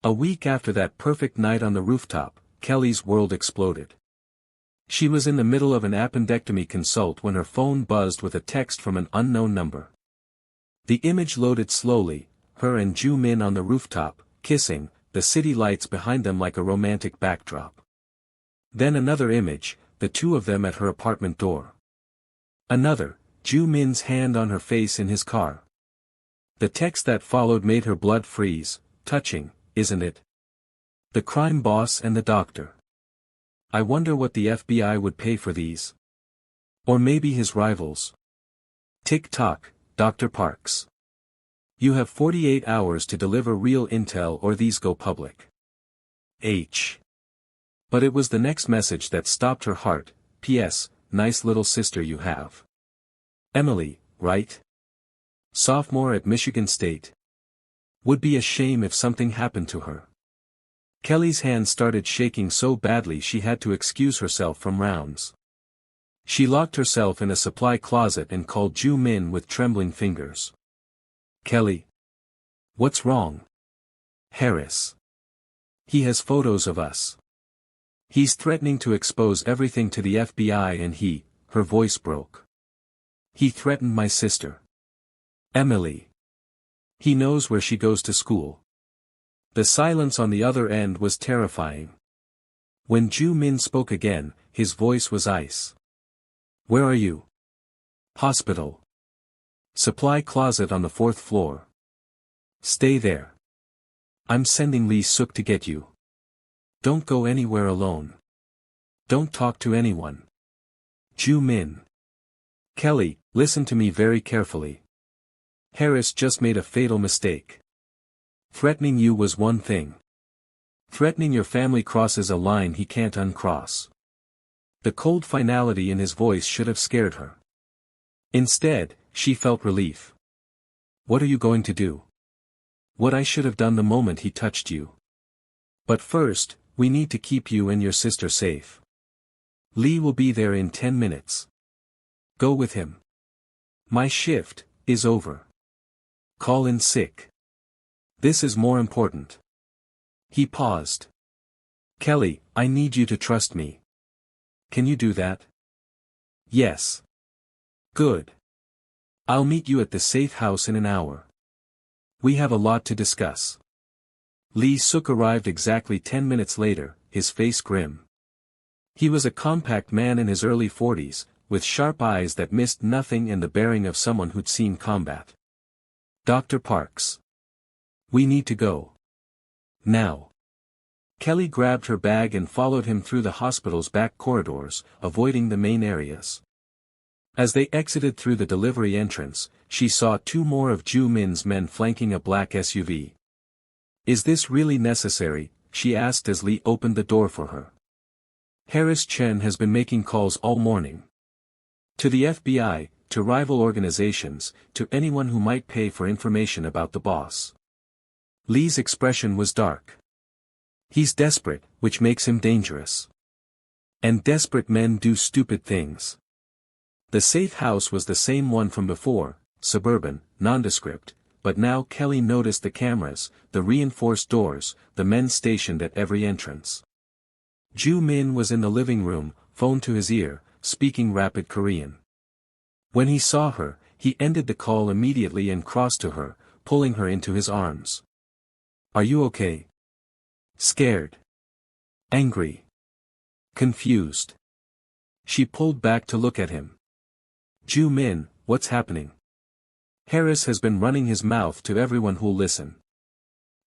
A week after that perfect night on the rooftop, Kelly's world exploded. She was in the middle of an appendectomy consult when her phone buzzed with a text from an unknown number. The image loaded slowly, her and Joo Min on the rooftop, kissing, the city lights behind them like a romantic backdrop. Then another image, the two of them at her apartment door. Another, Joo Min's hand on her face in his car. The text that followed made her blood freeze. Touching, isn't it? The crime boss and the doctor. I wonder what the FBI would pay for these. Or maybe his rivals. Tick-tock, Dr. Parks. You have 48 hours to deliver real intel or these go public. But it was the next message that stopped her heart. P.S. Nice little sister you have. Emily, right? Sophomore at Michigan State. Would be a shame if something happened to her. Kelly's hand started shaking so badly she had to excuse herself from rounds. She locked herself in a supply closet and called Joo Min with trembling fingers. Kelly. What's wrong? Harris. He has photos of us. He's threatening to expose everything to the FBI and her voice broke. He threatened my sister. Emily. He knows where she goes to school. The silence on the other end was terrifying. When Joo Min spoke again, his voice was ice. Where are you? Hospital. Supply closet on the 4th floor. Stay there. I'm sending Lee Suk to get you. Don't go anywhere alone. Don't talk to anyone. Joo Min. Kelly, listen to me very carefully. Harris just made a fatal mistake. Threatening you was one thing. Threatening your family crosses a line he can't uncross. The cold finality in his voice should have scared her. Instead, she felt relief. What are you going to do? What I should have done the moment he touched you. But first, we need to keep you and your sister safe. Lee will be there in 10 minutes. Go with him. My shift is over. Call in sick. This is more important. He paused. Kelly, I need you to trust me. Can you do that? Yes. Good. I'll meet you at the safe house in an hour. We have a lot to discuss. Lee Suk arrived exactly 10 minutes later, his face grim. He was a compact man in his early 40s, with sharp eyes that missed nothing and the bearing of someone who'd seen combat. Dr. Parks. We need to go. Now. Kelly grabbed her bag and followed him through the hospital's back corridors, avoiding the main areas. As they exited through the delivery entrance, she saw two more of Joo Min's men flanking a black SUV. Is this really necessary? She asked as Lee opened the door for her. Harris Chen has been making calls all morning. To the FBI, to rival organizations, to anyone who might pay for information about the boss. Lee's expression was dark. He's desperate, which makes him dangerous. And desperate men do stupid things. The safe house was the same one from before, suburban, nondescript, but now Kelly noticed the cameras, the reinforced doors, the men stationed at every entrance. Joo Min was in the living room, phone to his ear, speaking rapid Korean. When he saw her, he ended the call immediately and crossed to her, pulling her into his arms. Are you okay? Scared? Angry? Confused? She pulled back to look at him. Joo Min, what's happening? Harris has been running his mouth to everyone who'll listen.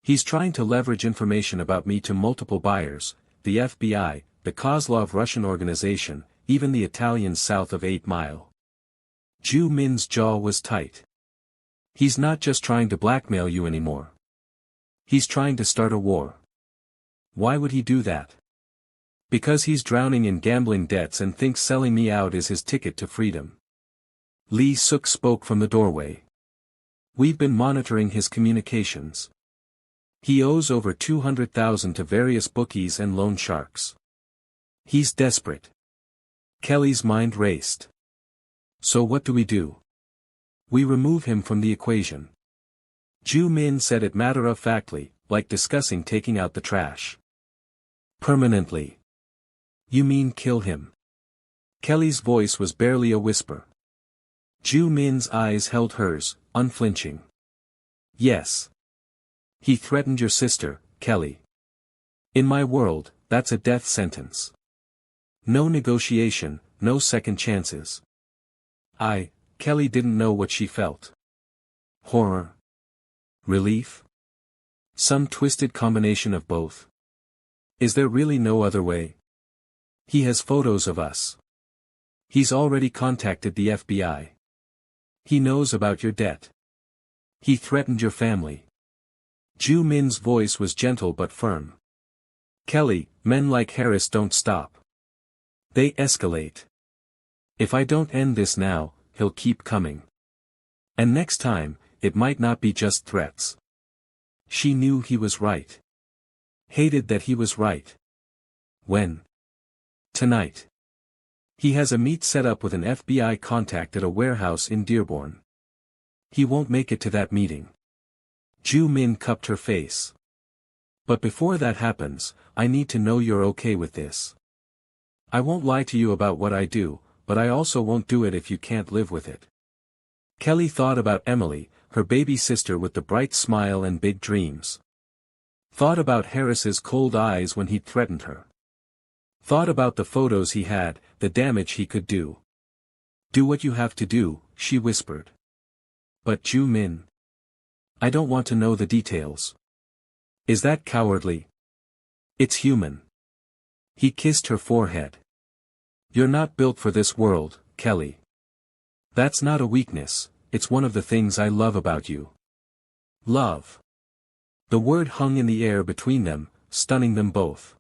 He's trying to leverage information about me to multiple buyers, the FBI, the Kozlov Russian organization, even the Italians south of 8 Mile. Joo Min's jaw was tight. He's not just trying to blackmail you anymore. He's trying to start a war. Why would he do that? Because he's drowning in gambling debts and thinks selling me out is his ticket to freedom. Lee Suk spoke from the doorway. We've been monitoring his communications. He owes over 200,000 to various bookies and loan sharks. He's desperate. Kelly's mind raced. So what do we do? We remove him from the equation. Joo Min said it matter-of-factly, like discussing taking out the trash. Permanently. You mean kill him? Kelly's voice was barely a whisper. Joo Min's eyes held hers, unflinching. Yes. He threatened your sister, Kelly. In my world, that's a death sentence. No negotiation, no second chances. Kelly didn't know what she felt. Horror? Relief? Some twisted combination of both. Is there really no other way? He has photos of us. He's already contacted the FBI. He knows about your debt. He threatened your family. Joo Min's voice was gentle but firm. Kelly, men like Harris don't stop. They escalate. If I don't end this now, he'll keep coming. And next time, it might not be just threats. She knew he was right. Hated that he was right. When? Tonight. He has a meet set up with an FBI contact at a warehouse in Dearborn. He won't make it to that meeting. Joo Min cupped her face. But before that happens, I need to know you're okay with this. I won't lie to you about what I do, but I also won't do it if you can't live with it. Kelly thought about Emily, her baby sister with the bright smile and big dreams. Thought about Harris's cold eyes when he'd threatened her. Thought about the photos he had, the damage he could do. Do what you have to do, she whispered. But Joo Min. I don't want to know the details. Is that cowardly? It's human. He kissed her forehead. You're not built for this world, Kelly. That's not a weakness, it's one of the things I love about you. Love. The word hung in the air between them, stunning them both.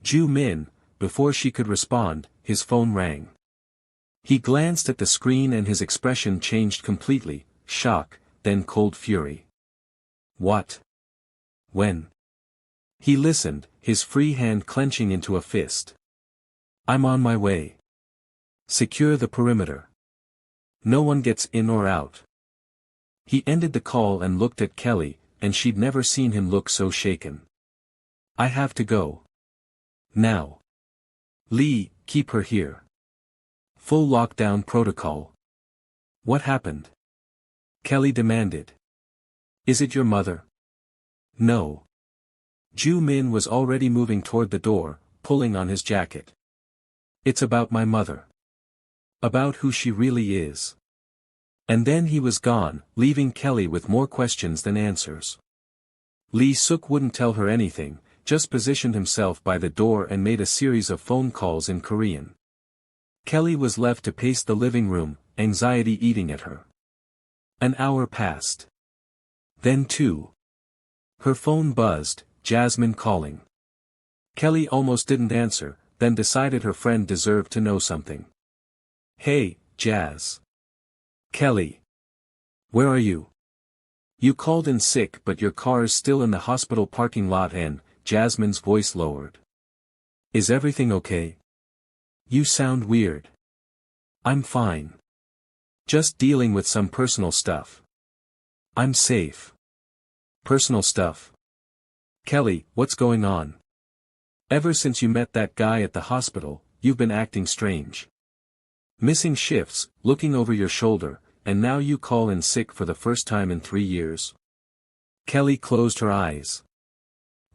Joo Min, before she could respond, his phone rang. He glanced at the screen and his expression changed completely, shock, then cold fury. What? When? He listened, his free hand clenching into a fist. I'm on my way. Secure the perimeter. No one gets in or out. He ended the call and looked at Kelly, and she'd never seen him look so shaken. I have to go. Now. Lee, keep her here. Full lockdown protocol. What happened? Kelly demanded. Is it your mother? No. Joo Min was already moving toward the door, pulling on his jacket. It's about my mother. About who she really is. And then he was gone, leaving Kelly with more questions than answers. Lee Suk wouldn't tell her anything, just positioned himself by the door and made a series of phone calls in Korean. Kelly was left to pace the living room, anxiety eating at her. An hour passed. Then 2. Her phone buzzed, Jasmine calling. Kelly almost didn't answer, then decided her friend deserved to know something. Hey, Jazz. Kelly. Where are you? You called in sick but your car's still in the hospital parking lot and, Jasmine's voice lowered. Is everything okay? You sound weird. I'm fine. Just dealing with some personal stuff. I'm safe. Personal stuff. Kelly, what's going on? Ever since you met that guy at the hospital, you've been acting strange. Missing shifts, looking over your shoulder, and now you call in sick for the first time in 3 years. Kelly closed her eyes.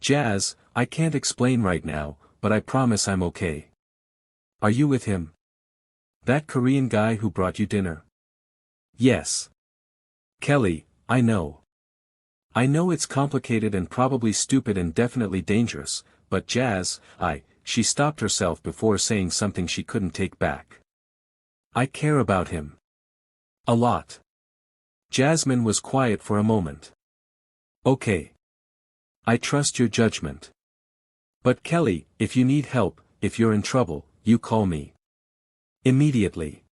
Jazz, I can't explain right now, but I promise I'm okay. Are you with him? That Korean guy who brought you dinner? Yes. Kelly, I know. I know it's complicated and probably stupid and definitely dangerous, but Jazz, she stopped herself before saying something she couldn't take back. I care about him. A lot. Jasmine was quiet for a moment. Okay. I trust your judgment. But Kelly, if you need help, if you're in trouble, you call me. Immediately.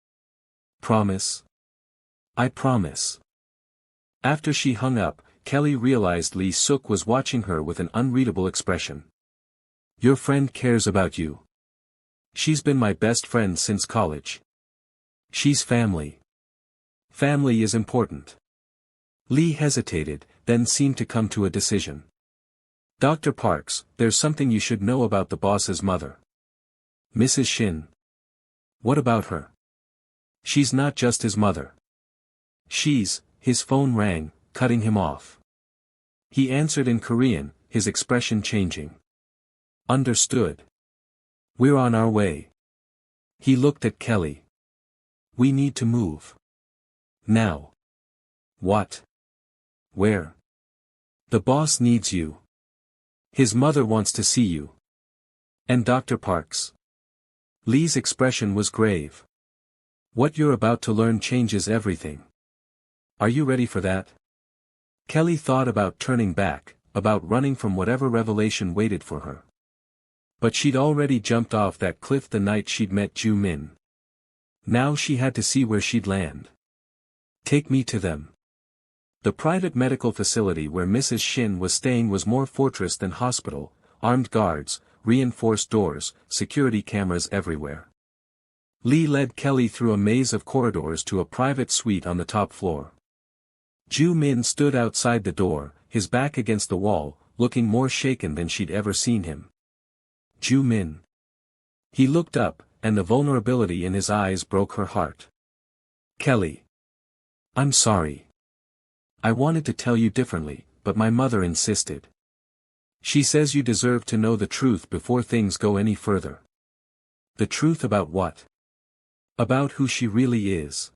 Promise? I promise. After she hung up, Kelly realized Lee Suk was watching her with an unreadable expression. Your friend cares about you. She's been my best friend since college. She's family. Family is important. Lee hesitated, then seemed to come to a decision. Dr. Parks, there's something you should know about the boss's mother. Mrs. Shin. What about her? She's not just his mother. His phone rang, cutting him off. He answered in Korean, his expression changing. Understood. We're on our way. He looked at Kelly. We need to move. Now. What? Where? The boss needs you. His mother wants to see you. And Dr. Parks. Lee's expression was grave. What you're about to learn changes everything. Are you ready for that? Kelly thought about turning back, about running from whatever revelation waited for her. But she'd already jumped off that cliff the night she'd met Joo Min. Now she had to see where she'd land. Take me to them. The private medical facility where Mrs. Shin was staying was more fortress than hospital, armed guards, reinforced doors, security cameras everywhere. Lee led Kelly through a maze of corridors to a private suite on the top floor. Joo Min stood outside the door, his back against the wall, looking more shaken than she'd ever seen him. Joo Min. He looked up, and the vulnerability in his eyes broke her heart. Kelly. I'm sorry. I wanted to tell you differently, but my mother insisted. She says you deserve to know the truth before things go any further. The truth about what? About who she really is.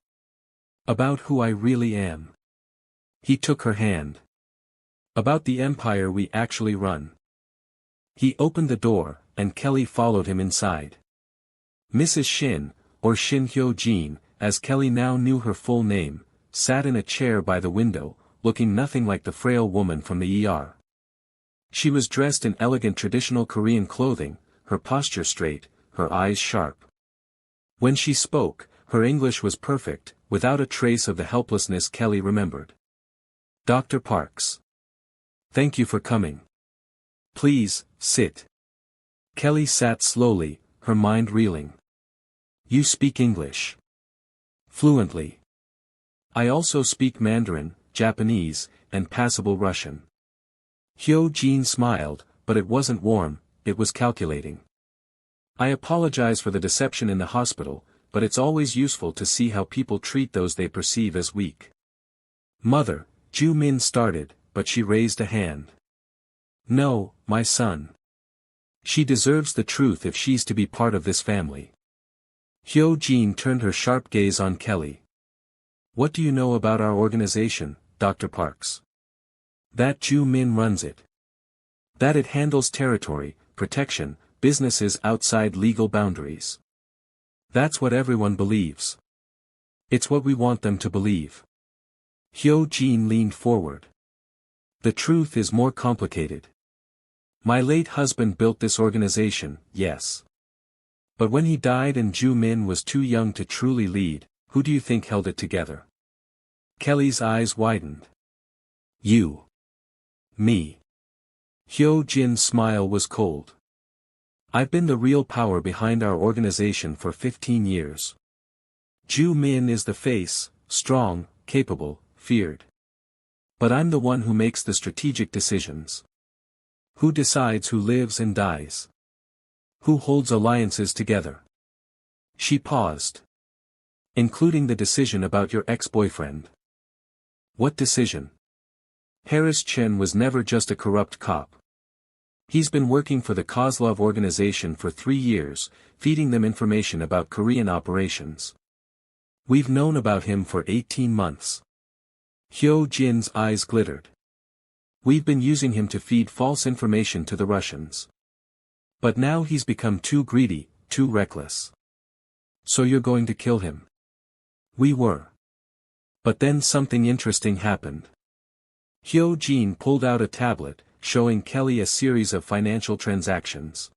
About who I really am. He took her hand. About the empire we actually run. He opened the door, and Kelly followed him inside. Mrs. Shin, or Shin Hyo-jin, as Kelly now knew her full name, sat in a chair by the window, looking nothing like the frail woman from the ER. She was dressed in elegant traditional Korean clothing, her posture straight, her eyes sharp. When she spoke, her English was perfect, without a trace of the helplessness Kelly remembered. Dr. Parks. Thank you for coming. Please, sit. Kelly sat slowly, her mind reeling. You speak English. Fluently. I also speak Mandarin, Japanese, and passable Russian. Hyo-jin smiled, but it wasn't warm, it was calculating. I apologize for the deception in the hospital, but it's always useful to see how people treat those they perceive as weak. Mother, Joo Min started, but she raised a hand. No, my son. She deserves the truth if she's to be part of this family. Hyo-jin turned her sharp gaze on Kelly. What do you know about our organization, Dr. Parks? That Joo Min runs it. That it handles territory, protection, businesses outside legal boundaries. That's what everyone believes. It's what we want them to believe. Hyo-jin leaned forward. The truth is more complicated. My late husband built this organization, yes. But when he died and Joo Min was too young to truly lead, who do you think held it together? Kelly's eyes widened. You. Me. Hyo-jin's smile was cold. I've been the real power behind our organization for 15 years. Joo Min is the face, strong, capable, feared. But I'm the one who makes the strategic decisions. Who decides who lives and dies? Who holds alliances together? She paused. Including the decision about your ex-boyfriend. What decision? Harris Chen was never just a corrupt cop. He's been working for the Kozlov organization for 3 years, feeding them information about Korean operations. We've known about him for 18 months. Hyo-jin's eyes glittered. We've been using him to feed false information to the Russians. But now he's become too greedy, too reckless. So you're going to kill him? We were. But then something interesting happened. Hyo-jin pulled out a tablet, showing Kelly a series of financial transactions.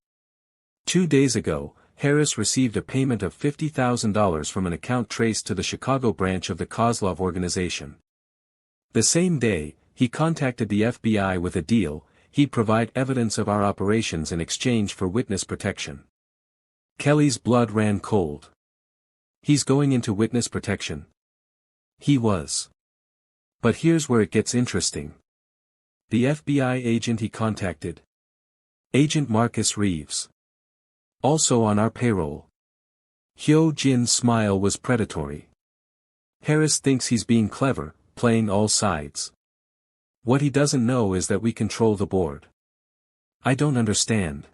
2 days ago, Harris received a payment of $50,000 from an account traced to the Chicago branch of the Kozlov organization. The same day, he contacted the FBI with a deal: he'd provide evidence of our operations in exchange for witness protection. Kelly's blood ran cold. He's going into witness protection. He was. But here's where it gets interesting. the FBI agent he contacted. Agent Marcus Reeves. Also on our payroll. Hyo Jin's smile was predatory. Harris thinks he's being clever, playing all sides. What he doesn't know is that we control the board. I don't understand.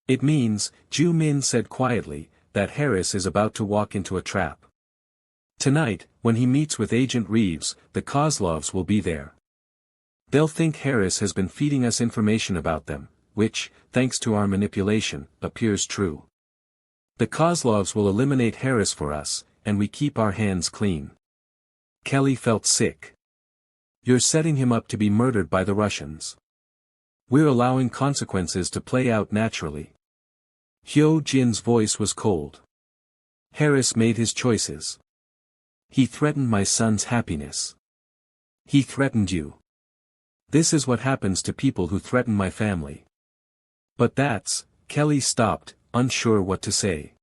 It means, Joo Min said quietly, that Harris is about to walk into a trap. Tonight, when he meets with Agent Reeves, the Kozlovs will be there. They'll think Harris has been feeding us information about them, which, thanks to our manipulation, appears true. The Kozlovs will eliminate Harris for us, and we keep our hands clean. Kelly felt sick. You're setting him up to be murdered by the Russians. We're allowing consequences to play out naturally. Hyo Jin's voice was cold. Harris made his choices. He threatened my son's happiness. He threatened you. This is what happens to people who threaten my family. But Kelly stopped, unsure what to say.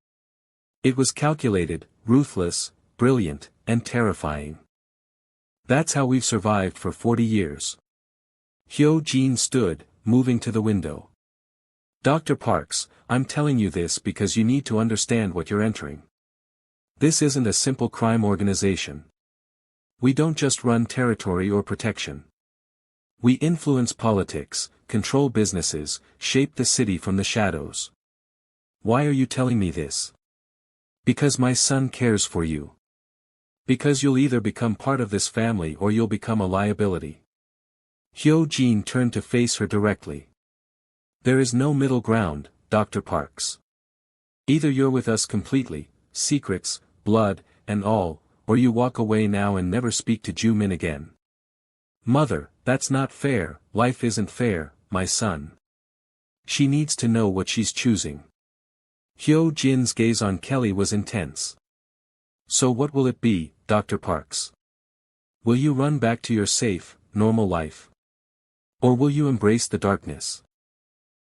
It was calculated, ruthless, brilliant, and terrifying. That's how we've survived for 40 years. Hyo Jin stood, moving to the window. Dr. Parks, I'm telling you this because you need to understand what you're entering. This isn't a simple crime organization. We don't just run territory or protection. We influence politics, control businesses, shape the city from the shadows. Why are you telling me this? Because my son cares for you. Because you'll either become part of this family or you'll become a liability. Hyo Jin turned to face her directly. There is no middle ground, Dr. Parks. Either you're with us completely, secrets, blood, and all, or you walk away now and never speak to Joo Min again. Mother, that's not fair, life isn't fair, my son. She needs to know what she's choosing. Hyo Jin's gaze on Kelly was intense. So what will it be, Dr. Parks? Will you run back to your safe, normal life? Or will you embrace the darkness?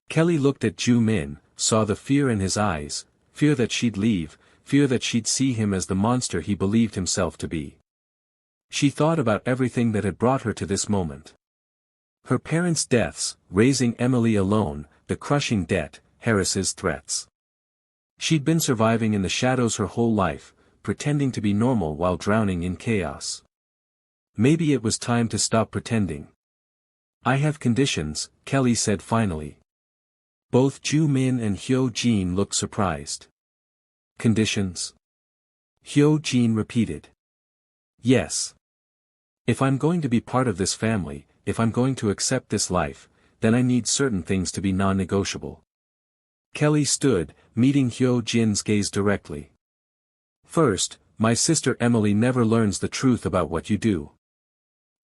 Kelly looked at Joo Min, saw the fear in his eyes, fear that she'd leave, fear that she'd see him as the monster he believed himself to be. She thought about everything that had brought her to this moment. Her parents' deaths, raising Emily alone, the crushing debt, Harris's threats. She'd been surviving in the shadows her whole life, pretending to be normal while drowning in chaos. Maybe it was time to stop pretending. I have conditions, Kelly said finally. Both Joo Min and Hyo Jin looked surprised. Conditions? Hyo Jin repeated. Yes. If I'm going to be part of this family, if I'm going to accept this life, then I need certain things to be non-negotiable. Kelly stood, meeting Hyo Jin's gaze directly. First, my sister Emily never learns the truth about what you do.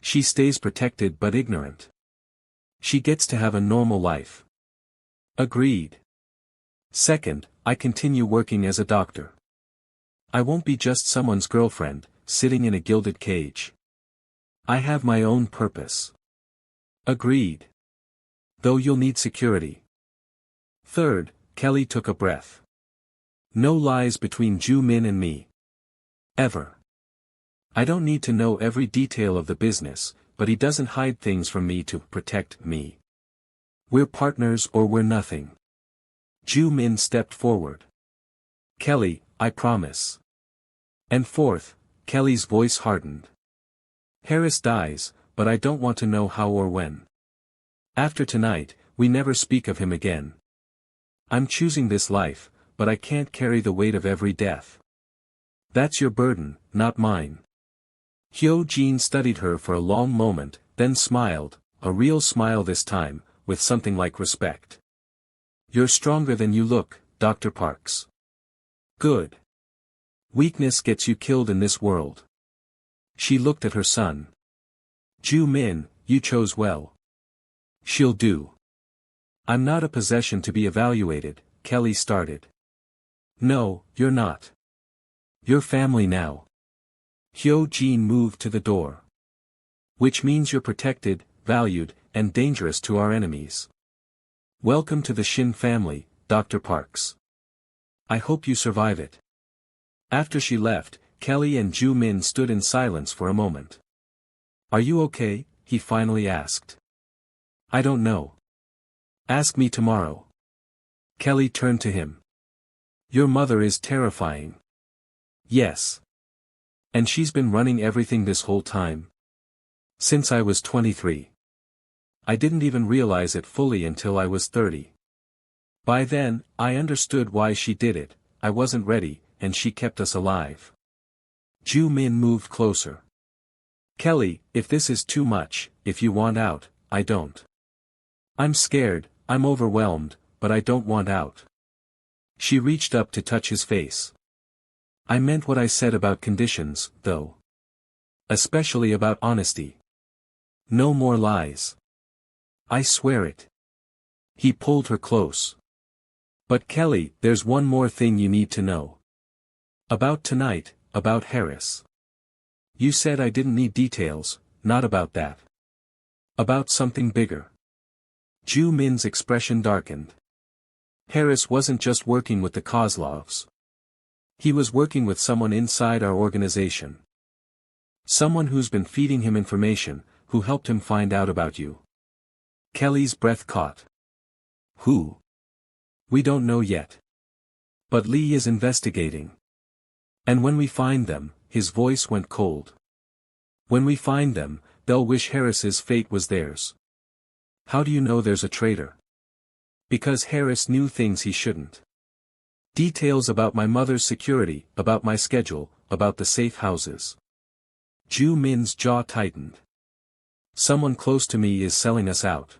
She stays protected but ignorant. She gets to have a normal life. Agreed. Second, I continue working as a doctor. I won't be just someone's girlfriend, sitting in a gilded cage. I have my own purpose. Agreed. Though you'll need security. Third, Kelly took a breath. No lies between Joo Min and me. Ever. I don't need to know every detail of the business, but he doesn't hide things from me to protect me. We're partners or we're nothing. Joo Min stepped forward. Kelly, I promise. And fourth, Kelly's voice hardened. Harris dies, but I don't want to know how or when. After tonight, we never speak of him again. I'm choosing this life, but I can't carry the weight of every death. That's your burden, not mine. Hyo Jin studied her for a long moment, then smiled, a real smile this time, with something like respect. You're stronger than you look, Dr. Parks. Good. Weakness gets you killed in this world. She looked at her son. Joo Min, you chose well. She'll do. I'm not a possession to be evaluated, Kelly started. No, you're not. You're family now. Hyo Jin moved to the door. Which means you're protected, valued, and dangerous to our enemies. Welcome to the Shin family, Dr. Parks. I hope you survive it. After she left, Kelly and Joo Min stood in silence for a moment. Are you okay? He finally asked. I don't know. Ask me tomorrow. Kelly turned to him. Your mother is terrifying. Yes. And she's been running everything this whole time. Since I was 23. I didn't even realize it fully until I was 30. By then, I understood why she did it. I wasn't ready, and she kept us alive. Joo Min moved closer. Kelly, if this is too much, if you want out, I don't. I'm scared, I'm overwhelmed, but I don't want out. She reached up to touch his face. I meant what I said about conditions, though. Especially about honesty. No more lies. I swear it. He pulled her close. But Kelly, there's one more thing you need to know. About tonight, about Harris. You said I didn't need details, not about that. About something bigger. Joo Min's expression darkened. Harris wasn't just working with the Kozlovs. He was working with someone inside our organization. Someone who's been feeding him information, who helped him find out about you. Kelly's breath caught. Who? We don't know yet. But Lee is investigating. And when we find them, his voice went cold. When we find them, they'll wish Harris's fate was theirs. How do you know there's a traitor? Because Harris knew things he shouldn't. Details about my mother's security, about my schedule, about the safe houses. Joo Min's jaw tightened. Someone close to me is selling us out.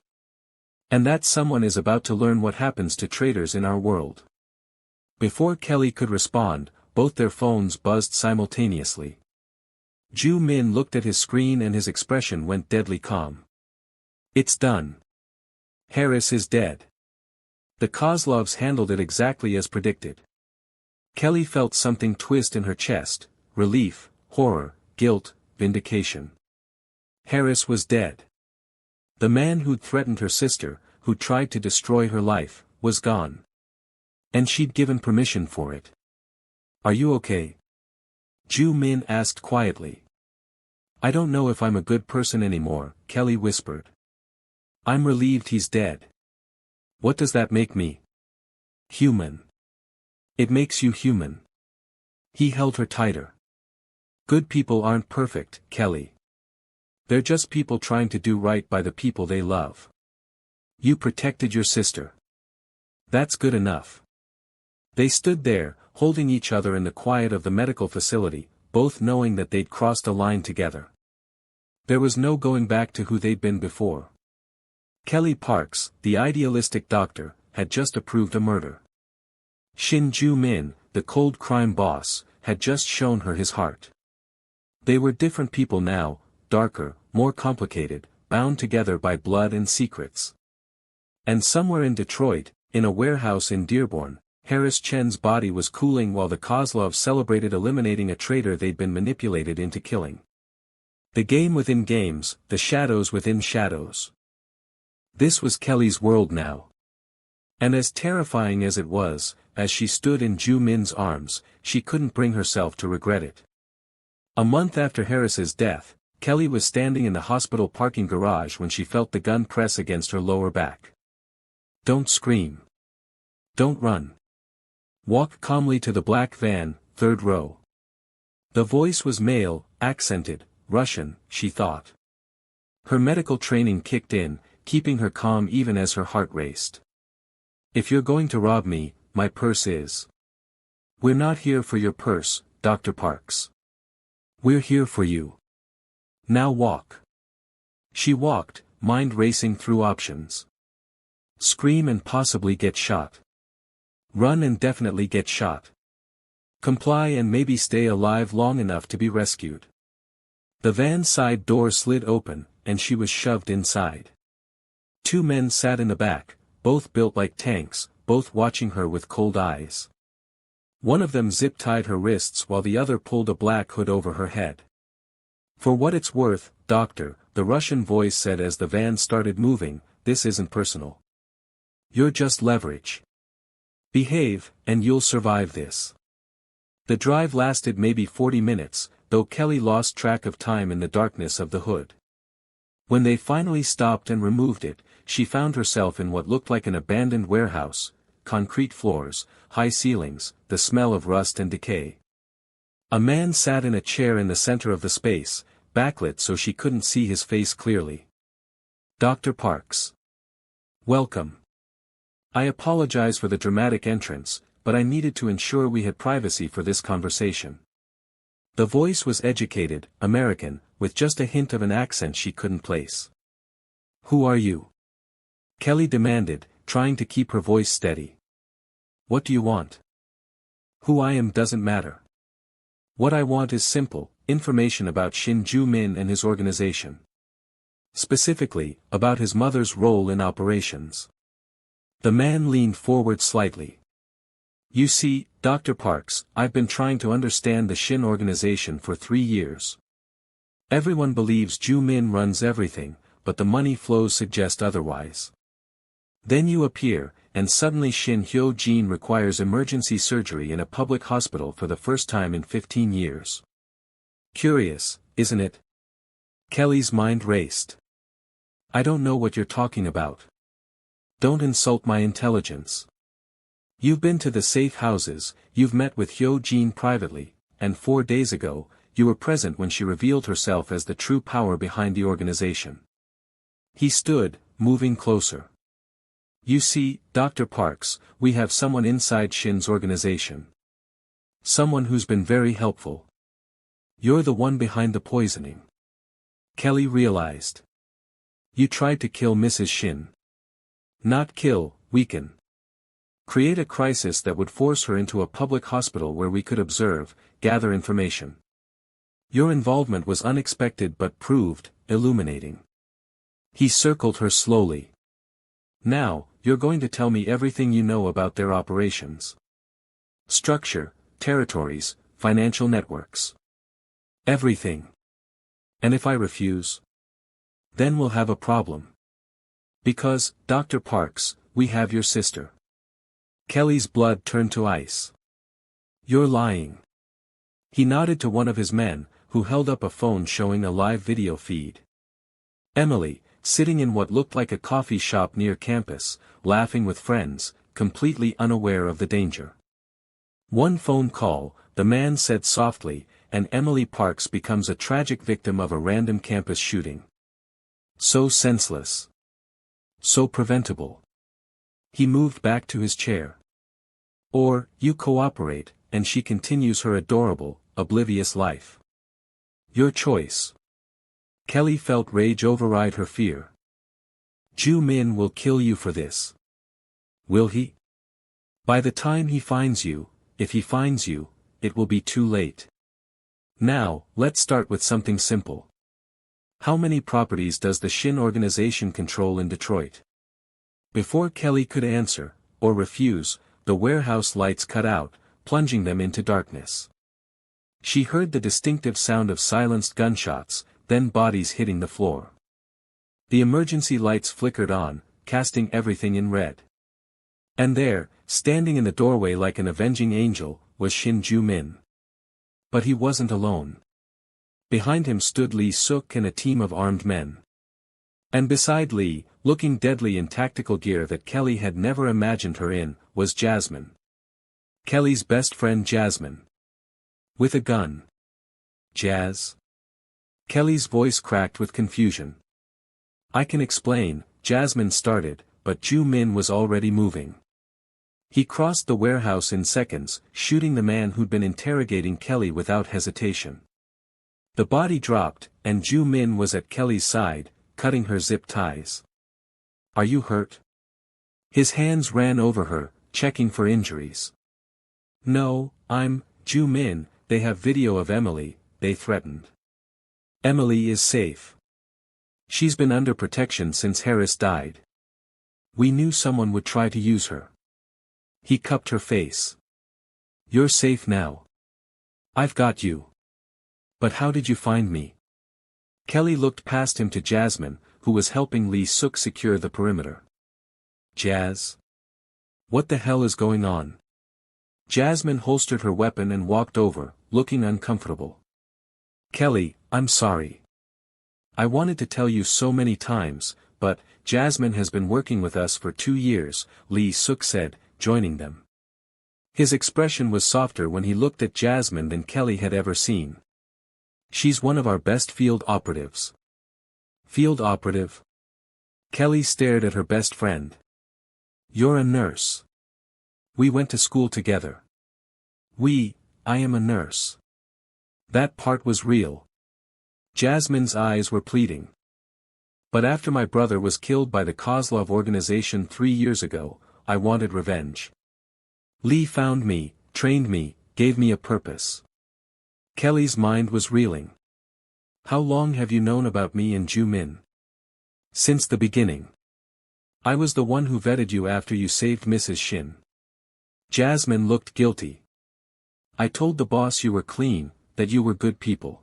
And that someone is about to learn what happens to traitors in our world. Before Kelly could respond, both their phones buzzed simultaneously. Joo Min looked at his screen and his expression went deadly calm. It's done. Harris is dead. The Kozlovs handled it exactly as predicted. Kelly felt something twist in her chest, relief, horror, guilt, vindication. Harris was dead. The man who'd threatened her sister, who tried to destroy her life, was gone. And she'd given permission for it. Are you okay? Joo Min asked quietly. I don't know if I'm a good person anymore, Kelly whispered. I'm relieved he's dead. What does that make me? Human. It makes you human. He held her tighter. Good people aren't perfect, Kelly. They're just people trying to do right by the people they love. You protected your sister. That's good enough. They stood there, holding each other in the quiet of the medical facility, both knowing that they'd crossed a line together. There was no going back to who they'd been before. Kelly Parks, the idealistic doctor, had just approved a murder. Shin Joo Min, the cold crime boss, had just shown her his heart. They were different people now, darker, more complicated, bound together by blood and secrets. And somewhere in Detroit, in a warehouse in Dearborn, Harris Chen's body was cooling while the Kozlovs celebrated eliminating a traitor they'd been manipulated into killing. The game within games, the shadows within shadows. This was Kelly's world now. And as terrifying as it was, as she stood in Joo Min's arms, she couldn't bring herself to regret it. A month after Harris's death, Kelly was standing in the hospital parking garage when she felt the gun press against her lower back. Don't scream. Don't run. Walk calmly to the black van, third row. The voice was male, accented, Russian, she thought. Her medical training kicked in, keeping her calm even as her heart raced. If you're going to rob me, my purse is. We're not here for your purse, Dr. Parks. We're here for you. Now walk. She walked, mind racing through options. Scream and possibly get shot. Run and definitely get shot. Comply and maybe stay alive long enough to be rescued. The van's side door slid open, and she was shoved inside. Two men sat in the back, both built like tanks, both watching her with cold eyes. One of them zip-tied her wrists while the other pulled a black hood over her head. For what it's worth, doctor, the Russian voice said as the van started moving, this isn't personal. You're just leverage. Behave, and you'll survive this. The drive lasted maybe 40 minutes, though Kelly lost track of time in the darkness of the hood. When they finally stopped and removed it, she found herself in what looked like an abandoned warehouse: concrete floors, high ceilings, the smell of rust and decay. A man sat in a chair in the center of the space, backlit so she couldn't see his face clearly. Dr. Parks. Welcome. I apologize for the dramatic entrance, but I needed to ensure we had privacy for this conversation. The voice was educated, American, with just a hint of an accent she couldn't place. Who are you? Kelly demanded, trying to keep her voice steady. What do you want? Who I am doesn't matter. What I want is simple: information about Shin Joo Min and his organization. Specifically, about his mother's role in operations. The man leaned forward slightly. You see, Dr. Parks, I've been trying to understand the Shin organization for 3 years. Everyone believes Joo Min runs everything, but the money flows suggest otherwise. Then you appear, and suddenly Shin Hyo Jin requires emergency surgery in a public hospital for the first time in 15 years. Curious, isn't it? Kelly's mind raced. I don't know what you're talking about. Don't insult my intelligence. You've been to the safe houses, you've met with Hyo Jin privately, and 4 days ago, you were present when she revealed herself as the true power behind the organization. He stood, moving closer. You see, Dr. Parks, we have someone inside Shin's organization. Someone who's been very helpful. You're the one behind the poisoning. Kelly realized. You tried to kill Mrs. Shin. Not kill, weaken. Create a crisis that would force her into a public hospital where we could observe, gather information. Your involvement was unexpected but proved illuminating. He circled her slowly. Now, you're going to tell me everything you know about their operations. Structure, territories, financial networks. Everything. And if I refuse? Then we'll have a problem. Because, Dr. Parks, we have your sister. Kelly's blood turned to ice. You're lying. He nodded to one of his men, who held up a phone showing a live video feed. Emily, sitting in what looked like a coffee shop near campus, laughing with friends, completely unaware of the danger. One phone call, the man said softly, and Emily Parks becomes a tragic victim of a random campus shooting. So senseless. So preventable. He moved back to his chair. Or, you cooperate, and she continues her adorable, oblivious life. Your choice. Kelly felt rage override her fear. Joo Min will kill you for this. Will he? By the time he finds you, if he finds you, it will be too late. Now, let's start with something simple. How many properties does the Shin organization control in Detroit? Before Kelly could answer, or refuse, the warehouse lights cut out, plunging them into darkness. She heard the distinctive sound of silenced gunshots, then bodies hitting the floor. The emergency lights flickered on, casting everything in red. And there, standing in the doorway like an avenging angel, was Shin Joo Min. But he wasn't alone. Behind him stood Lee Suk and a team of armed men. And beside Lee, looking deadly in tactical gear that Kelly had never imagined her in, was Jasmine. Kelly's best friend Jasmine. With a gun. Jazz? Kelly's voice cracked with confusion. I can explain, Jasmine started, but Joo Min was already moving. He crossed the warehouse in seconds, shooting the man who'd been interrogating Kelly without hesitation. The body dropped, and Joo Min was at Kelly's side, cutting her zip ties. Are you hurt? His hands ran over her, checking for injuries. No, I'm Joo Min. They have video of Emily, they threatened. Emily is safe. She's been under protection since Harris died. We knew someone would try to use her. He cupped her face. You're safe now. I've got you. But how did you find me? Kelly looked past him to Jasmine, who was helping Lee Suk secure the perimeter. Jazz? What the hell is going on? Jasmine holstered her weapon and walked over, looking uncomfortable. Kelly, I'm sorry. I wanted to tell you so many times, but, Jasmine has been working with us for 2 years, Lee Suk said, joining them. His expression was softer when he looked at Jasmine than Kelly had ever seen. She's one of our best field operatives. Field operative? Kelly stared at her best friend. You're a nurse. We went to school together. I am a nurse. That part was real. Jasmine's eyes were pleading. But after my brother was killed by the Kozlov organization 3 years ago, I wanted revenge. Lee found me, trained me, gave me a purpose. Kelly's mind was reeling. How long have you known about me and Joo Min? Since the beginning. I was the one who vetted you after you saved Mrs. Shin. Jasmine looked guilty. I told the boss you were clean, that you were good people.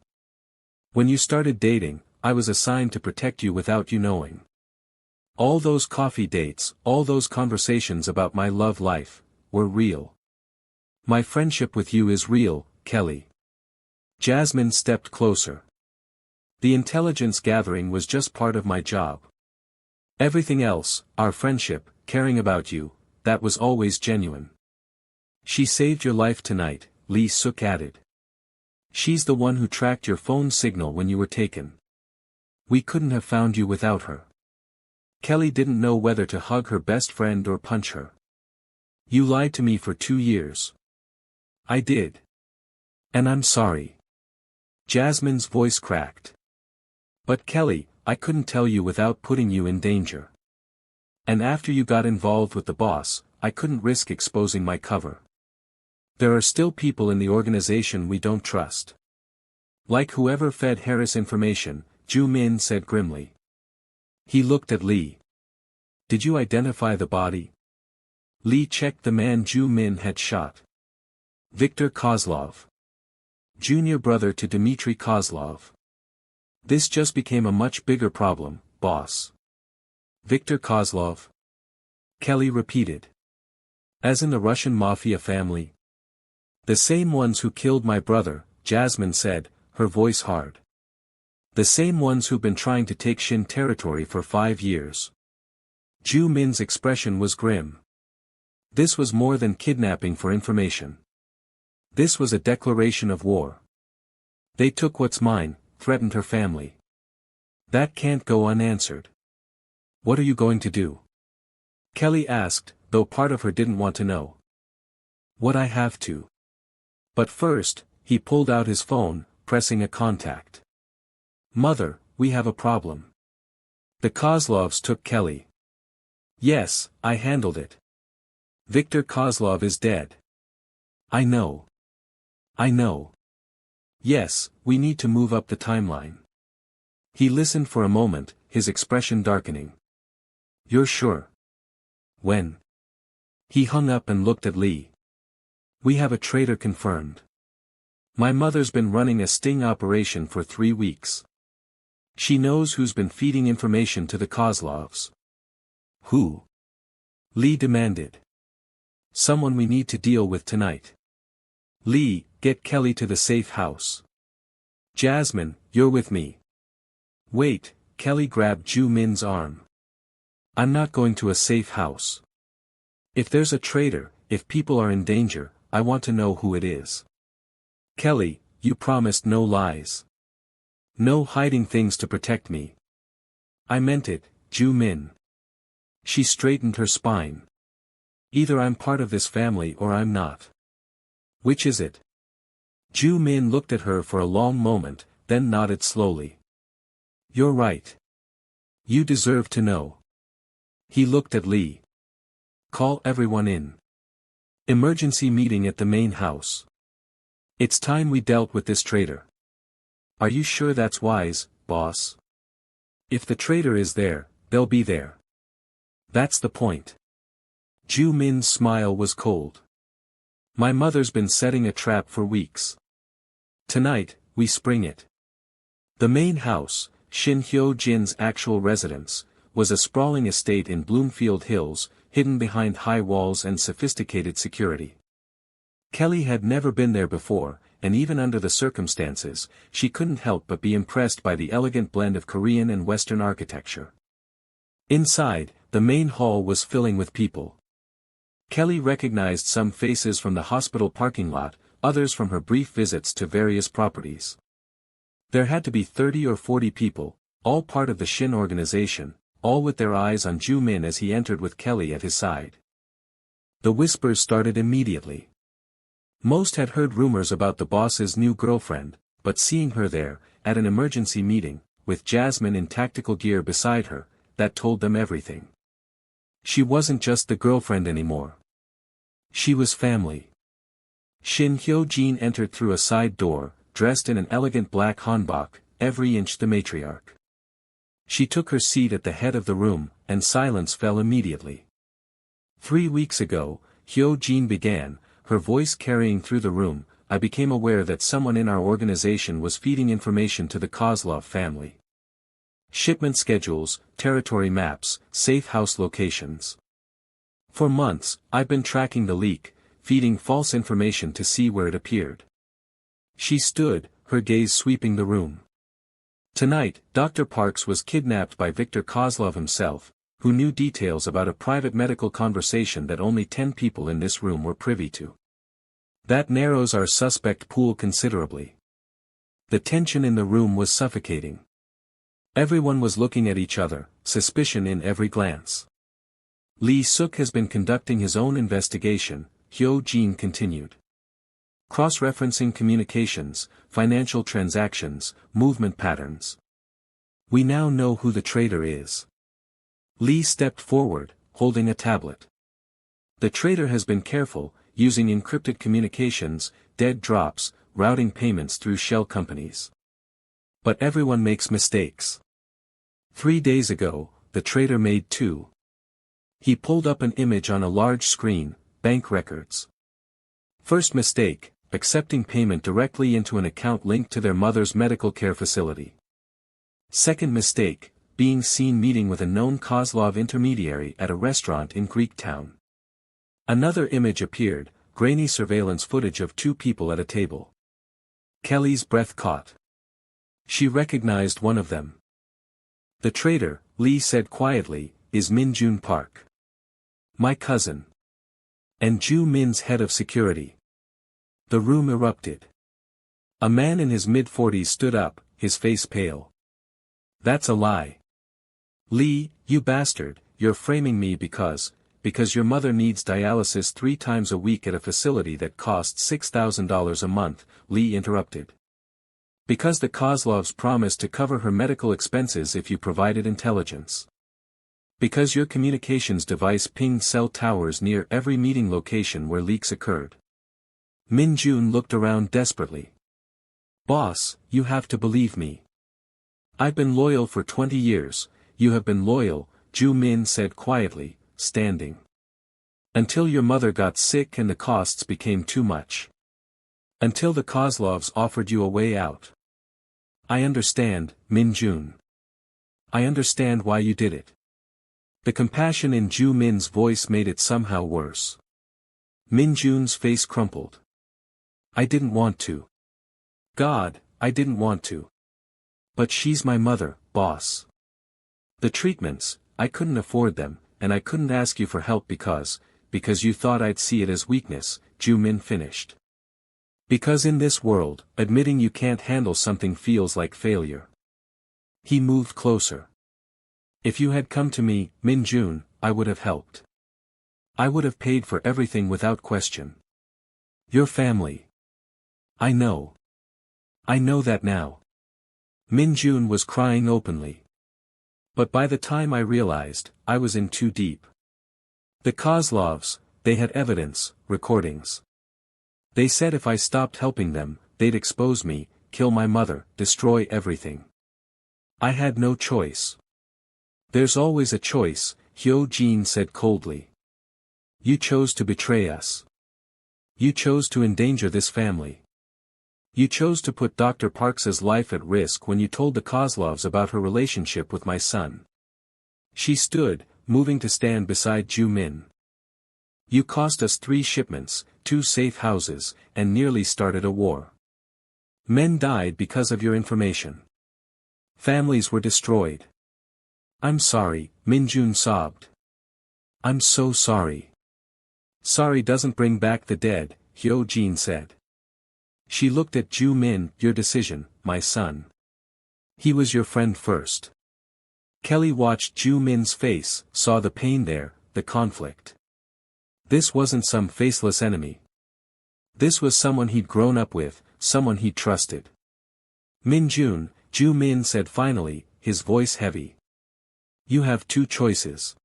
When you started dating, I was assigned to protect you without you knowing. All those coffee dates, all those conversations about my love life, were real. My friendship with you is real, Kelly. Jasmine stepped closer. The intelligence gathering was just part of my job. Everything else, our friendship, caring about you, that was always genuine. She saved your life tonight, Lee Suk added. She's the one who tracked your phone signal when you were taken. We couldn't have found you without her. Kelly didn't know whether to hug her best friend or punch her. You lied to me for 2 years. I did. And I'm sorry. Jasmine's voice cracked. But Kelly, I couldn't tell you without putting you in danger. And after you got involved with the boss, I couldn't risk exposing my cover. There are still people in the organization we don't trust. Like whoever fed Harris information, Joo Min said grimly. He looked at Lee. Did you identify the body? Lee checked the man Joo Min had shot. Viktor Kozlov. Junior brother to Dmitry Kozlov. This just became a much bigger problem, boss. Viktor Kozlov? Kelly repeated. As in the Russian Mafia family? The same ones who killed my brother, Jasmine said, her voice hard. The same ones who've been trying to take Shin territory for 5 years. Joo Min's expression was grim. This was more than kidnapping for information. This was a declaration of war. They took what's mine, threatened her family. That can't go unanswered. What are you going to do? Kelly asked, though part of her didn't want to know. What I have to. But first, he pulled out his phone, pressing a contact. Mother, we have a problem. The Kozlovs took Kelly. Yes, I handled it. Viktor Kozlov is dead. I know. I know. Yes, we need to move up the timeline. He listened for a moment, his expression darkening. You're sure? When? He hung up and looked at Lee. We have a traitor confirmed. My mother's been running a sting operation for 3 weeks. She knows who's been feeding information to the Kozlovs. Who? Lee demanded. Someone we need to deal with tonight. Lee, get Kelly to the safe house. Jasmine, you're with me. Wait, Kelly grabbed Joo Min's arm. I'm not going to a safe house. If there's a traitor, if people are in danger, I want to know who it is. Kelly, you promised no lies. No hiding things to protect me. I meant it, Joo Min. She straightened her spine. Either I'm part of this family or I'm not. Which is it? Joo Min looked at her for a long moment, then nodded slowly. You're right. You deserve to know. He looked at Lee. Call everyone in. Emergency meeting at the main house. It's time we dealt with this traitor. Are you sure that's wise, boss? If the traitor is there, they'll be there. That's the point. Joo Min's smile was cold. My mother's been setting a trap for weeks. Tonight, we spring it. The main house, Shin Hyo-jin's actual residence, was a sprawling estate in Bloomfield Hills, hidden behind high walls and sophisticated security. Kelly had never been there before, and even under the circumstances, she couldn't help but be impressed by the elegant blend of Korean and Western architecture. Inside, the main hall was filling with people. Kelly recognized some faces from the hospital parking lot, others from her brief visits to various properties. There had to be 30 or 40 people, all part of the Shin organization, all with their eyes on Joo Min as he entered with Kelly at his side. The whispers started immediately. Most had heard rumors about the boss's new girlfriend, but seeing her there, at an emergency meeting, with Jasmine in tactical gear beside her, that told them everything. She wasn't just the girlfriend anymore. She was family. Shin Hyo-jin entered through a side door, dressed in an elegant black hanbok, every inch the matriarch. She took her seat at the head of the room, and silence fell immediately. 3 weeks ago, Hyo-jin began, her voice carrying through the room, I became aware that someone in our organization was feeding information to the Kozlov family. Shipment schedules, territory maps, safe house locations. For months, I've been tracking the leak, feeding false information to see where it appeared. She stood, her gaze sweeping the room. Tonight, Dr. Parks was kidnapped by Viktor Kozlov himself, who knew details about a private medical conversation that only 10 people in this room were privy to. That narrows our suspect pool considerably. The tension in the room was suffocating. Everyone was looking at each other, suspicion in every glance. Lee Suk has been conducting his own investigation, Hyo-jin continued. Cross-referencing communications, financial transactions, movement patterns. We now know who the traitor is. Lee stepped forward, holding a tablet. The traitor has been careful, using encrypted communications, dead drops, routing payments through shell companies. But everyone makes mistakes. 3 days ago, the traitor made 2. He pulled up an image on a large screen, bank records. First mistake, accepting payment directly into an account linked to their mother's medical care facility. Second mistake, being seen meeting with a known Kozlov intermediary at a restaurant in Greektown. Another image appeared, grainy surveillance footage of 2 people at a table. Kelly's breath caught. She recognized one of them. The traitor, Lee said quietly, is Min-jun Park. My cousin. And Joo Min's head of security. The room erupted. A man in his mid-40s stood up, his face pale. That's a lie. Lee, you bastard, you're framing me because your mother needs dialysis 3 times a week at a facility that costs $6,000 a month, Lee interrupted. Because the Kozlovs promised to cover her medical expenses if you provided intelligence. Because your communications device pinged cell towers near every meeting location where leaks occurred. Min-jun looked around desperately. Boss, you have to believe me. I've been loyal for 20 years, you have been loyal, Joo Min said quietly, standing. Until your mother got sick and the costs became too much. Until the Kozlovs offered you a way out. I understand, Min-jun. I understand why you did it. The compassion in Joo Min's voice made it somehow worse. Min-jun's face crumpled. I didn't want to. God, I didn't want to. But she's my mother, boss. The treatments, I couldn't afford them, and I couldn't ask you for help because you thought I'd see it as weakness, Joo Min finished. Because in this world, admitting you can't handle something feels like failure. He moved closer. If you had come to me, Min-jun, I would have helped. I would have paid for everything without question. Your family. I know. I know that now. Min-jun was crying openly. But by the time I realized, I was in too deep. The Kozlovs, they had evidence, recordings. They said if I stopped helping them, they'd expose me, kill my mother, destroy everything. I had no choice. There's always a choice, Hyo-jin said coldly. You chose to betray us. You chose to endanger this family. You chose to put Dr. Parks's life at risk when you told the Kozlovs about her relationship with my son. She stood, moving to stand beside Joo Min. You cost us 3 shipments, 2 safe houses, and nearly started a war. Men died because of your information. Families were destroyed. I'm sorry, Minjun sobbed. I'm so sorry. Sorry doesn't bring back the dead, Joo Min said. She looked at Joo Min. Your decision, my son. He was your friend first. Kelly watched Joo Min's face, saw the pain there, the conflict. This wasn't some faceless enemy. This was someone he'd grown up with, someone he trusted. Minjun, Joo Min said finally, his voice heavy. You have two choices.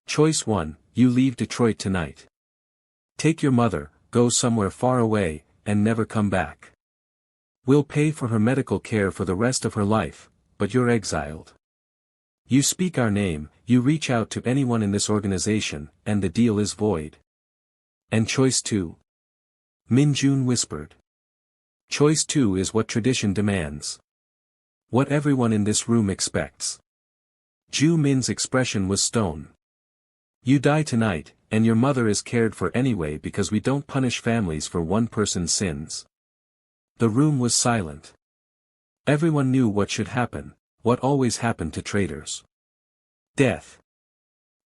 Choice 1, you leave Detroit tonight. Take your mother, go somewhere far away, and never come back. We'll pay for her medical care for the rest of her life, but you're exiled. You speak our name, you reach out to anyone in this organization, and the deal is void. And choice 2? Minjun whispered. Choice 2 is what tradition demands. What everyone in this room expects. Joo Min's expression was stone. You die tonight, and your mother is cared for anyway because we don't punish families for one person's sins. The room was silent. Everyone knew what should happen, what always happened to traitors. Death.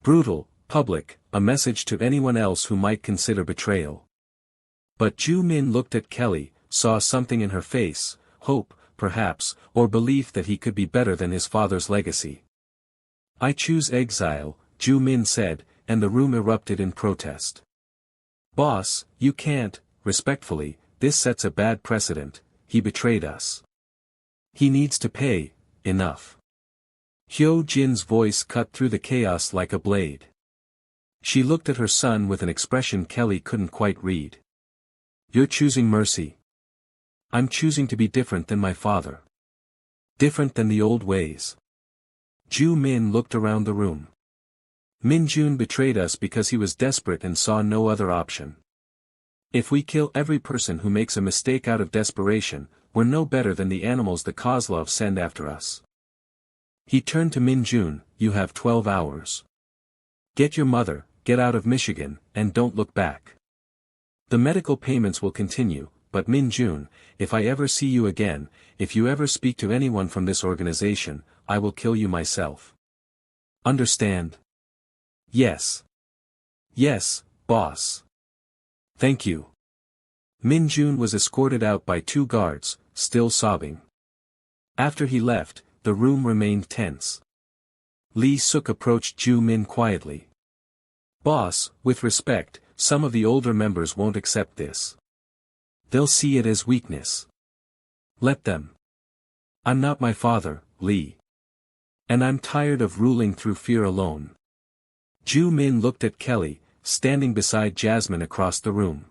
Brutal, public, a message to anyone else who might consider betrayal. But Joo Min looked at Kelly, saw something in her face, hope, perhaps, or belief that he could be better than his father's legacy. I choose exile, Joo Min said, and the room erupted in protest. Boss, you can't, respectfully, this sets a bad precedent, he betrayed us. He needs to pay, enough. Hyo Jin's voice cut through the chaos like a blade. She looked at her son with an expression Kelly couldn't quite read. You're choosing mercy. I'm choosing to be different than my father. Different than the old ways. Joo Min looked around the room. Minjun betrayed us because he was desperate and saw no other option. If we kill every person who makes a mistake out of desperation, we're no better than the animals the Kozlov send after us. He turned to Minjun, you have 12 hours. Get your mother, get out of Michigan, and don't look back. The medical payments will continue, but Minjun, if I ever see you again, if you ever speak to anyone from this organization, I will kill you myself. Understand? Yes. Yes, boss. Thank you. Minjun was escorted out by 2 guards, still sobbing. After he left, the room remained tense. Lee Suk approached Joo Min quietly. Boss, with respect, some of the older members won't accept this. They'll see it as weakness. Let them. I'm not my father, Lee. And I'm tired of ruling through fear alone. Joo Min looked at Kelly, standing beside Jasmine across the room.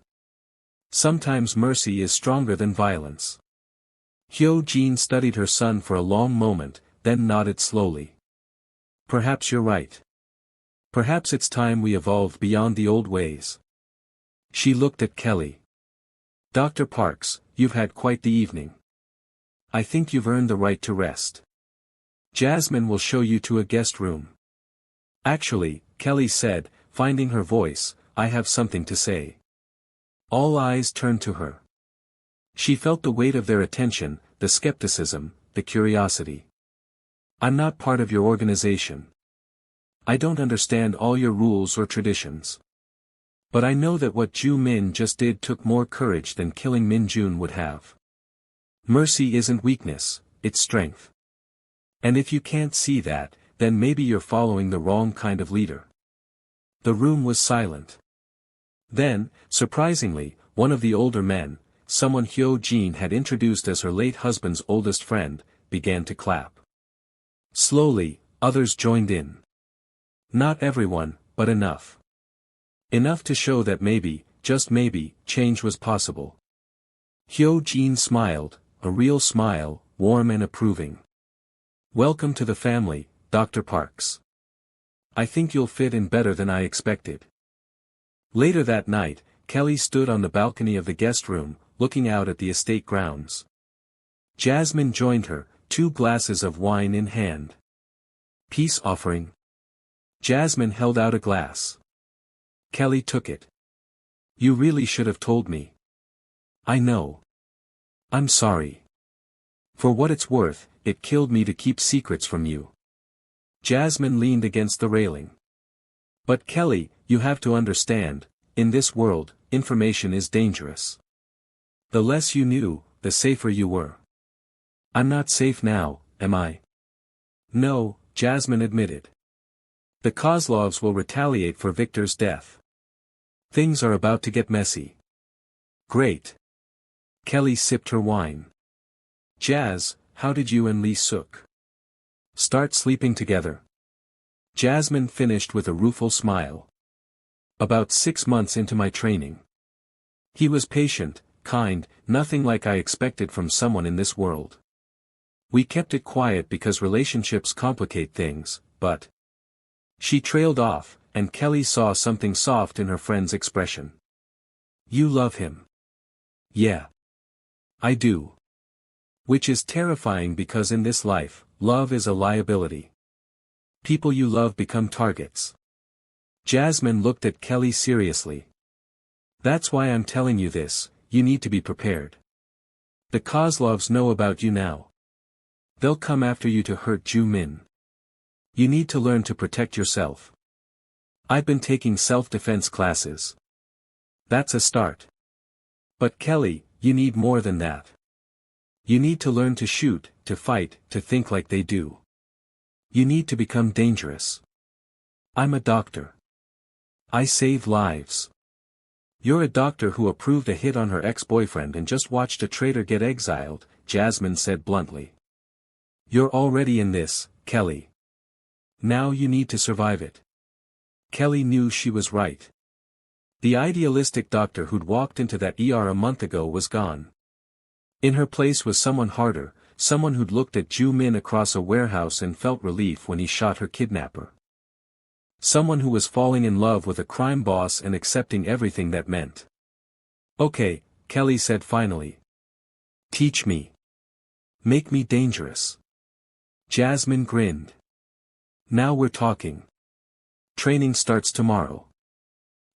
Sometimes mercy is stronger than violence. Hyo Jin studied her son for a long moment, then nodded slowly. Perhaps you're right. Perhaps it's time we evolved beyond the old ways. She looked at Kelly. Dr. Parks, you've had quite the evening. I think you've earned the right to rest. Jasmine will show you to a guest room. Actually, Kelly said, finding her voice, I have something to say. All eyes turned to her. She felt the weight of their attention, the skepticism, the curiosity. I'm not part of your organization. I don't understand all your rules or traditions. But I know that what Joo Min just did took more courage than killing Minjun would have. Mercy isn't weakness, it's strength. And if you can't see that, then maybe you're following the wrong kind of leader. The room was silent. Then, surprisingly, one of the older men, someone Hyo Jin had introduced as her late husband's oldest friend, began to clap. Slowly, others joined in. Not everyone, but enough. Enough to show that maybe, just maybe, change was possible. Hyo Jin smiled, a real smile, warm and approving. Welcome to the family, Dr. Parks. I think you'll fit in better than I expected. Later that night, Kelly stood on the balcony of the guest room, looking out at the estate grounds. Jasmine joined her, 2 glasses of wine in hand. Peace offering. Jasmine held out a glass. Kelly took it. You really should have told me. I know. I'm sorry. For what it's worth, it killed me to keep secrets from you. Jasmine leaned against the railing. But Kelly, you have to understand, in this world, information is dangerous. The less you knew, the safer you were. I'm not safe now, am I? No, Jasmine admitted. The Kozlovs will retaliate for Victor's death. Things are about to get messy. Great. Kelly sipped her wine. Jazz, how did you and Lee Suk start sleeping together? Jasmine finished with a rueful smile. About 6 months into my training. He was patient, kind, nothing like I expected from someone in this world. We kept it quiet because relationships complicate things, but... She trailed off, and Kelly saw something soft in her friend's expression. You love him. Yeah. I do. Which is terrifying because in this life, love is a liability. People you love become targets. Jasmine looked at Kelly seriously. That's why I'm telling you this, you need to be prepared. The Kozlovs know about you now. They'll come after you to hurt Joo Min. You need to learn to protect yourself. I've been taking self-defense classes. That's a start. But Kelly, you need more than that. You need to learn to shoot, to fight, to think like they do. You need to become dangerous. I'm a doctor. I save lives. You're a doctor who approved a hit on her ex-boyfriend and just watched a traitor get exiled, Jasmine said bluntly. You're already in this, Kelly. Now you need to survive it. Kelly knew she was right. The idealistic doctor who'd walked into that ER a month ago was gone. In her place was someone harder, someone who'd looked at Joo Min across a warehouse and felt relief when he shot her kidnapper. Someone who was falling in love with a crime boss and accepting everything that meant. Okay, Kelly said finally. Teach me. Make me dangerous. Jasmine grinned. Now we're talking. Training starts tomorrow.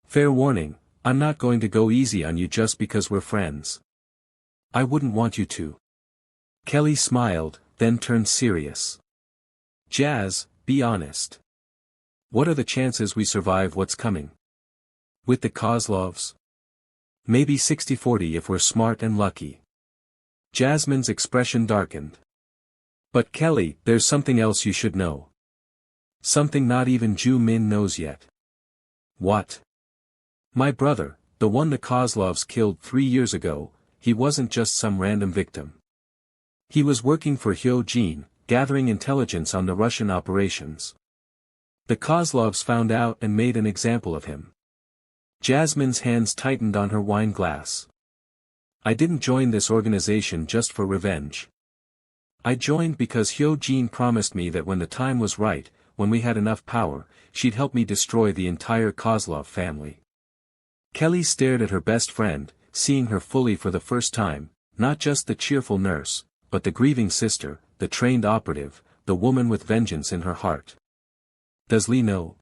Fair warning, I'm not going to go easy on you just because we're friends. I wouldn't want you to. Kelly smiled, then turned serious. Jazz, be honest. What are the chances we survive what's coming? With the Kozlovs? Maybe 60-40 if we're smart and lucky. Jasmine's expression darkened. But Kelly, there's something else you should know. Something not even Joo Min knows yet. What? My brother, the one the Kozlovs killed 3 years ago, he wasn't just some random victim. He was working for Joo Min, gathering intelligence on the Russian operations. The Kozlovs found out and made an example of him. Jasmine's hands tightened on her wine glass. I didn't join this organization just for revenge. I joined because Joo Min promised me that when the time was right, when we had enough power, she'd help me destroy the entire Kozlov family. Kelly stared at her best friend, seeing her fully for the first time, not just the cheerful nurse, but the grieving sister, the trained operative, the woman with vengeance in her heart. Does Lee know?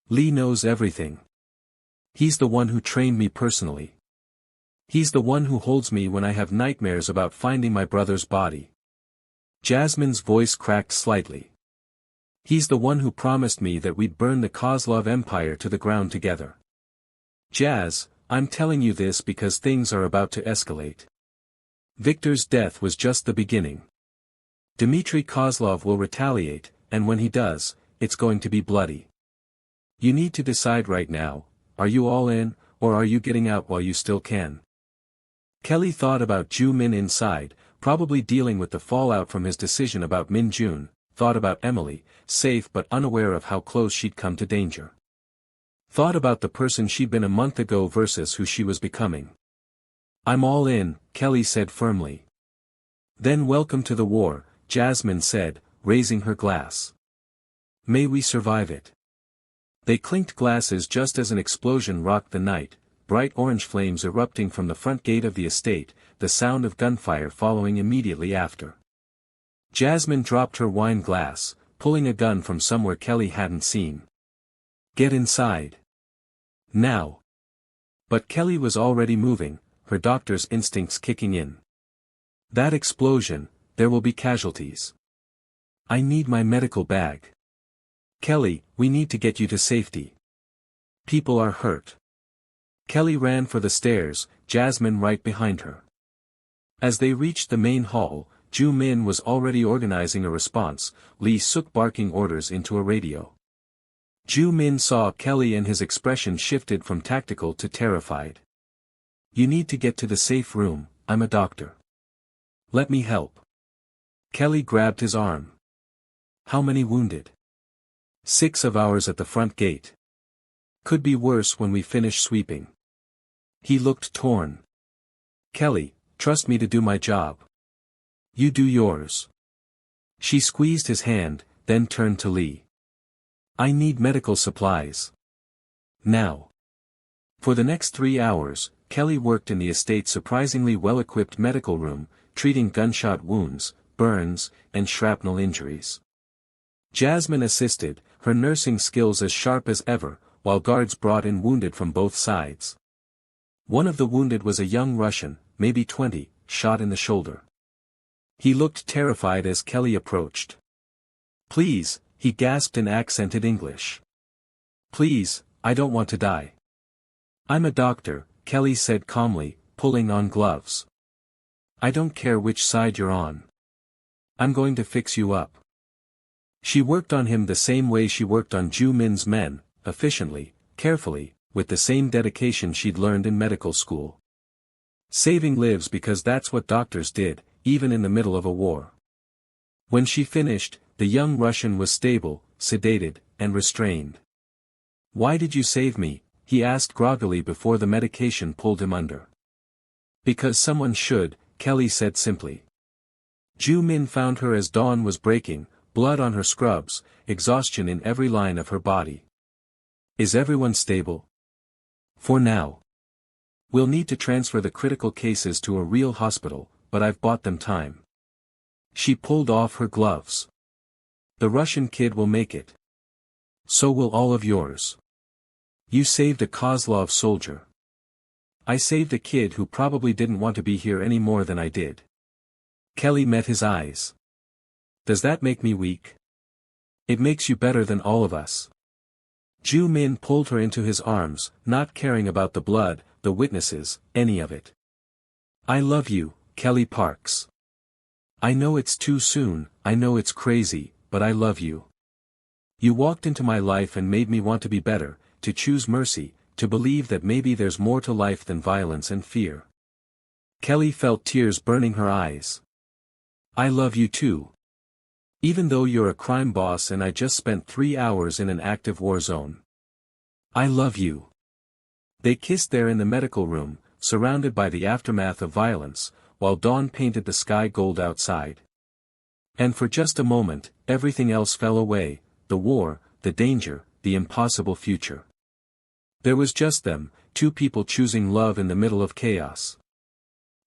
Lee knows everything. He's the one who trained me personally. He's the one who holds me when I have nightmares about finding my brother's body. Jasmine's voice cracked slightly. He's the one who promised me that we'd burn the Kozlov Empire to the ground together. Jazz, I'm telling you this because things are about to escalate. Victor's death was just the beginning. Dmitry Kozlov will retaliate, and when he does, it's going to be bloody. You need to decide right now, are you all in, or are you getting out while you still can? Kelly thought about Joo Min inside, probably dealing with the fallout from his decision about Min Jun, thought about Emily, safe but unaware of how close she'd come to danger. Thought about the person she'd been a month ago versus who she was becoming. I'm all in, Kelly said firmly. Then welcome to the war, Jasmine said, raising her glass. May we survive it. They clinked glasses just as an explosion rocked the night, bright orange flames erupting from the front gate of the estate, the sound of gunfire following immediately after. Jasmine dropped her wine glass, pulling a gun from somewhere Kelly hadn't seen. Get inside. Now. But Kelly was already moving, her doctor's instincts kicking in. That explosion, there will be casualties. I need my medical bag. Kelly, we need to get you to safety. People are hurt. Kelly ran for the stairs, Jasmine right behind her. As they reached the main hall, Joo Min was already organizing a response, Lee Suk barking orders into a radio. Joo Min saw Kelly and his expression shifted from tactical to terrified. You need to get to the safe room, I'm a doctor. Let me help. Kelly grabbed his arm. How many wounded? 6 of ours at the front gate. Could be worse when we finish sweeping. He looked torn. Kelly, trust me to do my job. You do yours. She squeezed his hand, then turned to Lee. I need medical supplies. Now. For the next 3 hours, Kelly worked in the estate's surprisingly well-equipped medical room, treating gunshot wounds, burns, and shrapnel injuries. Jasmine assisted, her nursing skills as sharp as ever, while guards brought in wounded from both sides. One of the wounded was a young Russian, maybe 20, shot in the shoulder. He looked terrified as Kelly approached. Please, he gasped in accented English. Please, I don't want to die. I'm a doctor, Kelly said calmly, pulling on gloves. I don't care which side you're on. I'm going to fix you up. She worked on him the same way she worked on Joo Min's men, efficiently, carefully, with the same dedication she'd learned in medical school. Saving lives because that's what doctors did, even in the middle of a war. When she finished, the young Russian was stable, sedated, and restrained. Why did you save me? He asked groggily before the medication pulled him under. Because someone should, Kelly said simply. Joo Min found her as dawn was breaking, blood on her scrubs, exhaustion in every line of her body. Is everyone stable? For now. We'll need to transfer the critical cases to a real hospital, but I've bought them time. She pulled off her gloves. The Russian kid will make it. So will all of yours. You saved a Kozlov soldier. I saved a kid who probably didn't want to be here any more than I did. Kelly met his eyes. Does that make me weak? It makes you better than all of us. Joo Min pulled her into his arms, not caring about the blood, the witnesses, any of it. I love you, Kelly Parks. I know it's too soon, I know it's crazy, but I love you. You walked into my life and made me want to be better, to choose mercy, to believe that maybe there's more to life than violence and fear. Kelly felt tears burning her eyes. I love you too. Even though you're a crime boss and I just spent 3 hours in an active war zone. I love you. They kissed there in the medical room, surrounded by the aftermath of violence, while dawn painted the sky gold outside. And for just a moment, everything else fell away, the war, the danger, the impossible future. There was just them, 2 people choosing love in the middle of chaos.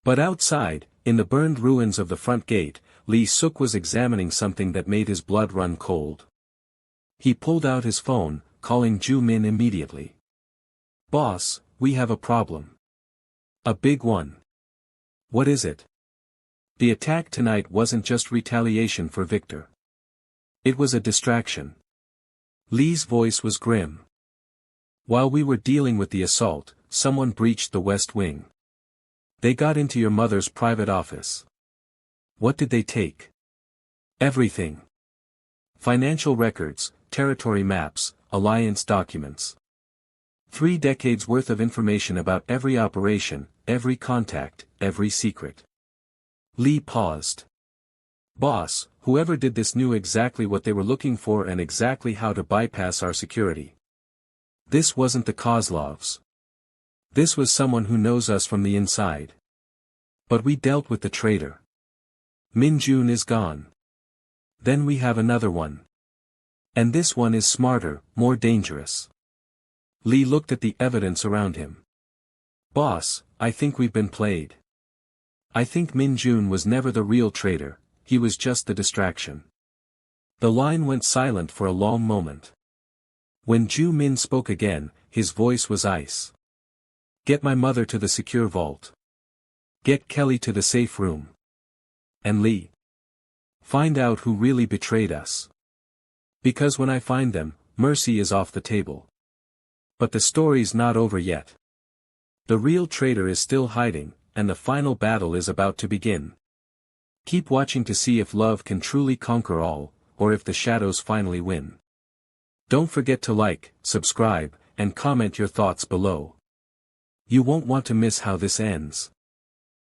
But outside, in the burned ruins of the front gate, Lee Suk was examining something that made his blood run cold. He pulled out his phone, calling Joo Min immediately. Boss, we have a problem. A big one. What is it? The attack tonight wasn't just retaliation for Victor. It was a distraction. Lee's voice was grim. While we were dealing with the assault, someone breached the West Wing. They got into your mother's private office. What did they take? Everything. Financial records, territory maps, alliance documents. 3 decades worth of information about every operation, every contact, every secret. Lee paused. Boss, whoever did this knew exactly what they were looking for and exactly how to bypass our security. This wasn't the Kozlovs. This was someone who knows us from the inside. But we dealt with the traitor. Min Jun is gone. Then we have another one. And this one is smarter, more dangerous. Lee looked at the evidence around him. Boss, I think we've been played. I think Min Jun was never the real traitor, he was just the distraction. The line went silent for a long moment. When Joo Min spoke again, his voice was ice. Get my mother to the secure vault. Get Kelly to the safe room. And Lee. Find out who really betrayed us. Because when I find them, mercy is off the table. But the story's not over yet. The real traitor is still hiding, and the final battle is about to begin. Keep watching to see if love can truly conquer all, or if the shadows finally win. Don't forget to like, subscribe, and comment your thoughts below. You won't want to miss how this ends.